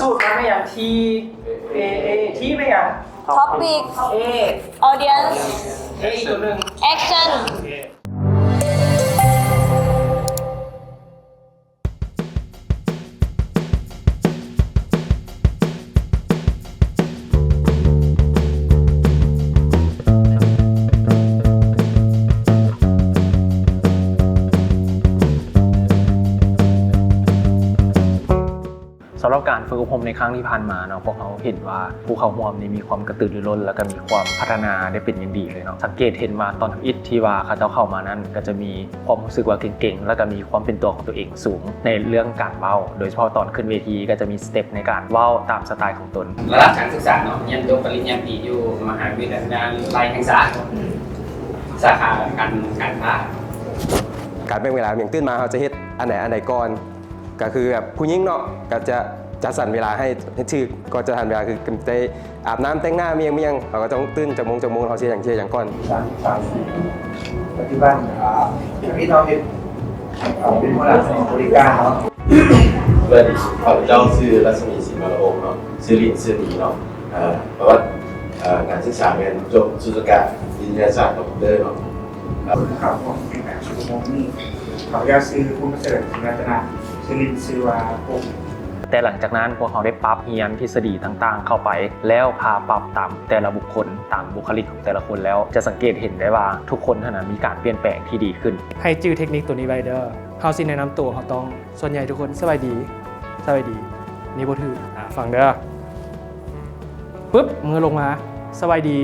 สูตรมันไม่อย่างทีที่ไม่อย่าง topic A audience A อีกตัวหนึ่ง action สำหรับการฝึกอบรมในครั้งที่ผ่านมาเนาะพวกเขาเห็นว่าผู้เข้าร่วมนี่มีความกระตือรือร้นแล้วก็มีความพัฒนาได้เป็นอย่างดีเลยเนาะสังเกตเห็นมาตอนทำอิฐที่ว่าเขาเจ้าเข้ามานั้นก็จะมีความรู้สึกว่าเก่งๆแล้วก็มีความเป็นตัวของตัวเองสูงในเรื่องการเว้าโดยเฉพาะตอนขึ้นเวทีก็จะมีสเต็ปในการเว้าตามสไตล์ของตน ระดับการศึกษาเนาะเรียนจบปริญญาตรีอยู่มหาวิทยาลัยแห่งชาติสาขาการค้า การแบ่งเวลาอย่างตื่นมาเขาจะเฮ็ดอันไหนก่อนก็คือแบบผู้หญิงเนาะก็จะจัดสรรเวลาให้ชื่อก็จะทันเวลาคือได้อาบน้ำแต่งหน้าเมียงเขาก็ต้องตื่นจากโมงเขาเชียร์อย่างก่อน ปัจจุบันพี่น้องเป็นผู้รับบริการเนาะ เพื่อนข้าพเจ้าชื่อรัศมีศรีมรโองเนาะชื่อลินชื่อดีเนาะเพราะว่าการศึกษาเรียนจบสุขการวิทยาศาสตร์คอมพิวเตอร์เนาะ ข่าวของเป็นแบบชุมนุมนี่เขาจะซื้อผู้มาเสด็จรัตนาซื้อลินซื้อวาพวก แต่หลังจากนั้นพวกเขาได้ปรับเรียนทฤษฎีต่างๆ เข้าไปแล้วพาปรับตามแต่ละบุคคลตามบุคลิกของแต่ละคนแล้วจะสังเกตเห็นได้ว่าทุกคนเท่านั้นมีการเปลี่ยนแปลงที่ดีขึ้น ให้จื้อเทคนิคตัวนี้ไว้เด้อเฮาสิแนะนำตัวเขาต้องส่วนใหญ่ทุกคนสบายดีนี่บ่ถือฟังเด้อปึ๊บมือลงมาสบายดี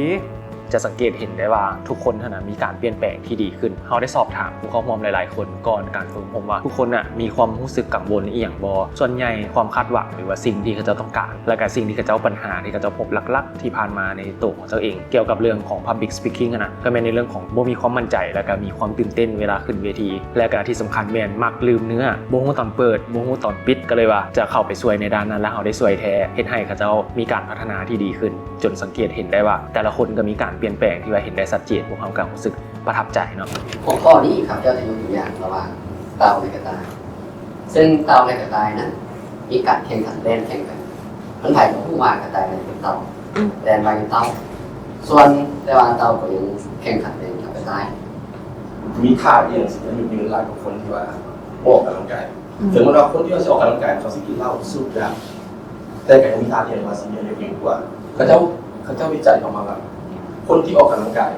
จะสังเกตเห็นได้ว่าทุกคนเท่านั้นมีการเปลี่ยนแปลงที่ดีขึ้นเขาได้สอบถามผู้เข้าร่วมหลายๆคนก่อนการฝึกผมว่าทุกคนน่ะมีความรู้สึกกังวลอีหยังบ่ส่วนใหญ่ความคาดหวังหรือว่าสิ่งที่เขาจะต้องการและก็สิ่งที่เขาจะปัญหาที่เขาจะพบหลักๆที่ผ่านมาในตัวของเขาเองเกี่ยวกับเรื่องของ Public Speaking นะก็แม่นในเรื่องของบ่มีความมั่นใจและก็มีความตื่นเต้นเวลาขึ้นเวทีและก็ที่สำคัญแม่นมักลืมเนื้อบ่ฮู้ตอนเปิดบ่ฮู้ตอนปิดก็เลยว่าจะเข้าไปช่วยในด้านนั้นแล้วเขาได้ช่วยแท้เฮ็ดให้เขาเจ้ามีการพัฒนาที่ดีขึ้นจนสังเกตเห็นได้ว่าแต่ละคนก็มีการเปลี่ยนแปลงที่ว่าเห็นได้ชัดเจนพวกเขาก็รู้สึกประทับใจเนาะ หัวข้อนี้ครับเจ้าจะยกตัวอย่างระหว่างเต่าในกระต่ายซึ่งเต่าในกระต่ายนั้นมีการแข่งขันเล่นแข่งกันมันถ่ายของผู้มากระต่ายเป็นเต่าแดนไปเป็นเต่าส่วนแต่ว่าเต่าก็ยังแข่งขันเล่นกับกระต่าย มีท่าเรียนสิ่งที่มีหลายคนที่ว่าออกกำลังกายถึงเราคนที่ว่าจะออกกำลังกายเขาสิกินเหล้าสูบยาแต่ก็ยังมีท่าเรียนมาสิ่งอย่างเดียวกว่าเขาเจ้าวิจัยออกมาว่าคนที่ออกกำลังกาย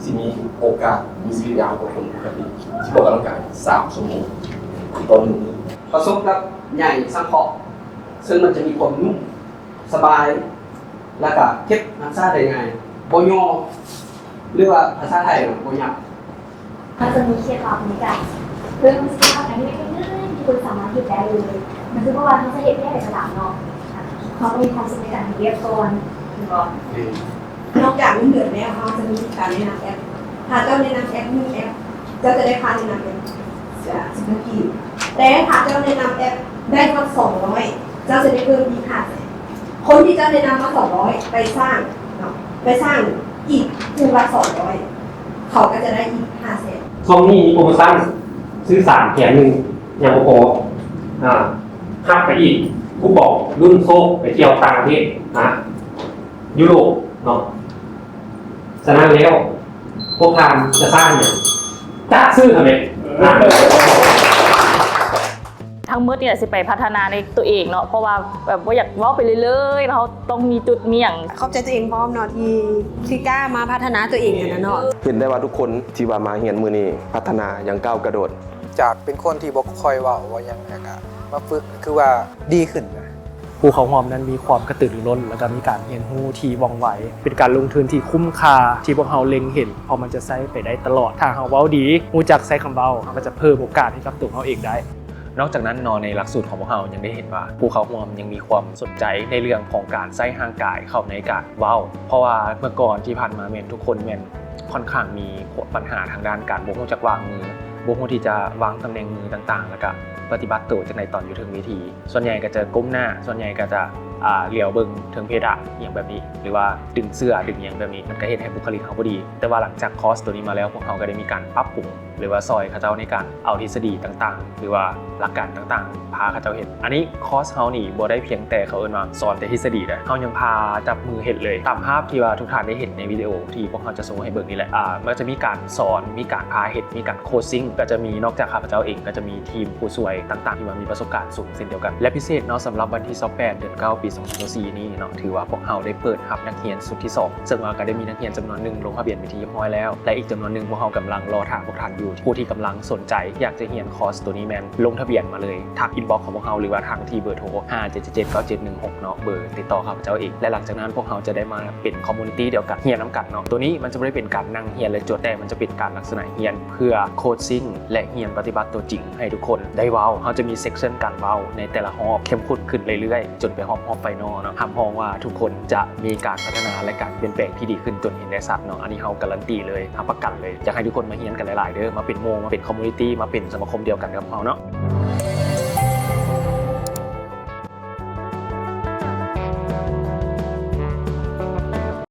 สิมีโอกาสมีชีวิตยาวกว่าคนปกติที่ออกกำลังกาย3 ชั่วโมงต่อ1 มื้อ ผสมกับใหญ่สังเคราะห์ซึ่งมันจะมีความนุ่มสบายและก็เก็บน้ำซ่าได้ง่ายโบโยหรือว่าภาษาไทยโบยับ มันจะมีเคล็ดลับในการเรื่องสภาพการที่ไม่ง่ายที่คุณสามารถหยุดได้เลยมันคือเพราะว่าเขาจะเห็นได้ในสนามนอกเขามีความสุขในการเรียบตัวนอกจากมันเดือดแล้วเขาจะมีการแนะนำแอปถ้าเจ้าแนะนำแอป1 แอปเจ้าจะได้ค่าแนะนำเป็น10 นาทีแต่ถ้าเจ้าแนะนำแอปได้มา200เจ้าจะได้เพิ่มอีก500คนที่เจ้าแนะนำมา200ไปสร้างอีกคูณละ200เขาก็จะได้อีก500ช่วงนี้มีโปรโมชั่นซื้อ3 แถม 1อย่างโปรหักไปอีกผู้บอกรุ่นโซ่ไปเที่ยวต่างประเทศนะยุโรปเนาะฉะนั้นแล้วพวกทานจะสร้างเนี่ยจ้าซื้อทำไมทั้งหมดเนี่ยสิไปพัฒนาในตัวเองเนาะเพราะว่าแบบว่าอยากเว้าไปเรื่อยๆเราต้องมีจุดมีอย่าง ขอบใจตัวเองพร้อมเนาะที่กล้ามาพัฒนาตัวเองกันนะเนาะ เห็นได้ว่าทุกคนที่ว่ามาเรียนมื้อนี้พัฒนาอย่างก้าวกระโดด จากเป็นคนที่บ่ค่อยเว้าว่ายังไงก็มาฝึกคือว่าดีขึ้นนะ ผู้เข้าร่วมนั้นมีความกระตือรือร้นและก็มีการเรียนรู้ที่ว่องไวเป็นการลงทุนที่คุ้มค่าที่พวกเราเล็งเห็นเพราะมันจะใช้ไปได้ตลอดถ้าเราเว้าดีรู้จักใช้คำเว้าเราก็จะเพิ่มโอกาสให้กับตัวเราเองได้ นอกจากนั้นในหลักสูตรของพวกเรายังได้เห็นว่าผู้เข้าร่วมยังมีความสนใจในเรื่องของการใช้ร่างกายเข้าในการเว้าเพราะว่าเมื่อก่อนที่ผ่านมาแม่นทุกคนแม่นค่อนข้างมีปัญหาทางด้านการบ่รู้จักวางมือบ่รู้ที่จะวางตำแหน่งมือต่างๆแล้วก็ปฏิบัติตัวจากในตอนอยู่ถึงเวทีส่วนใหญ่ก็จะก้มหน้าส่วนใหญ่ก็จะ เหลียวเบิ่งเทิงเพดานอย่างแบบนี้หรือว่าดึงเสื้อดึงอย่างแบบนี้มันก็เฮ็ดให้บุคลิกเขาบ่ดีแต่ว่าหลังจากคอร์สตัวนี้มาแล้วพวกเขาก็ได้มีการปรับปรุงหรือว่าซอยเขาเจ้าในการเอาทฤษฎีต่างๆหรือว่าหลักการต่างๆพาเขาเจ้าเฮ็ดอันนี้คอร์สเฮานี่บ่ได้เพียงแต่เขาเอิ้นว่าสอนแต่ทฤษฎีเฮายังพาจับมือเฮ็ดเลยตามภาพที่ว่าทุกท่านได้เห็นในวิดีโอที่พวกเขาจะส่งให้เบิ่งนี่แหละมันจะมีการสอนมีการพาเฮ็ดมีการโคชซิ่งก็จะมีนอกจากข้าพเจ้าเองก็จะมีทีมผู้ช่วยต่างๆที่มีประสบการณ์สูงเช่นเดียวกันและพิเศษเนาะสำหรับวันที่28เดือน9ปี2024นี้เนาะถือว่าพวกเราได้เปิดรับนักเรียนสุดที่2ซึ่งว่าก็ได้มีนักเรียนจำนวนหนึ่งลงทะเบียนไปที่เรียบร้อยแล้วและอีกจำนวนหนึ่งพวกเรากำลังรอถามพวกท่านอยู่ผู้ที่กำลังสนใจอยากจะเรียนคอร์สตัวนี้แมนลงทะเบียนมาเลยทักอินบ็อกซ์ของพวกเราหรือว่าทางที่เบอร์โทร577797116เนาะเบอร์ติดต่อข้าพเจ้าเองและหลังจากนั้นพวกเราจะได้มาเป็นคอมมูนิตี้เดียวกันเรียนนำกันเนาะตัวนี้มันจะไม่ได้เป็นการนั่งเรียนและจดแต่มันจะเป็นการลักษณะเรียนเพื่อโคชซิ่งและเรียนปฏิบัติตัวจริงให้ทุกคนได้เว้าเราจะมีเซกชันการเว้าในแต่ละฮอบเข้มข้นขึ้นเรื่อยๆจนไปฮอบไฟนอลเนาะห้องว่าทุกคนจะมีการพัฒนาและการเปลี่ยนแปลงที่ดีขึ้นจนเห็นได้ชัดเนาะอันนี้เราการันตีเลยทำประกันเลยอยากให้ทุกคนมาเรียนกันหลายๆเด้อมาเป็นโมมาเป็นคอมมูนิตี้มาเป็นสมาคมเดียวกันกับเราเนาะ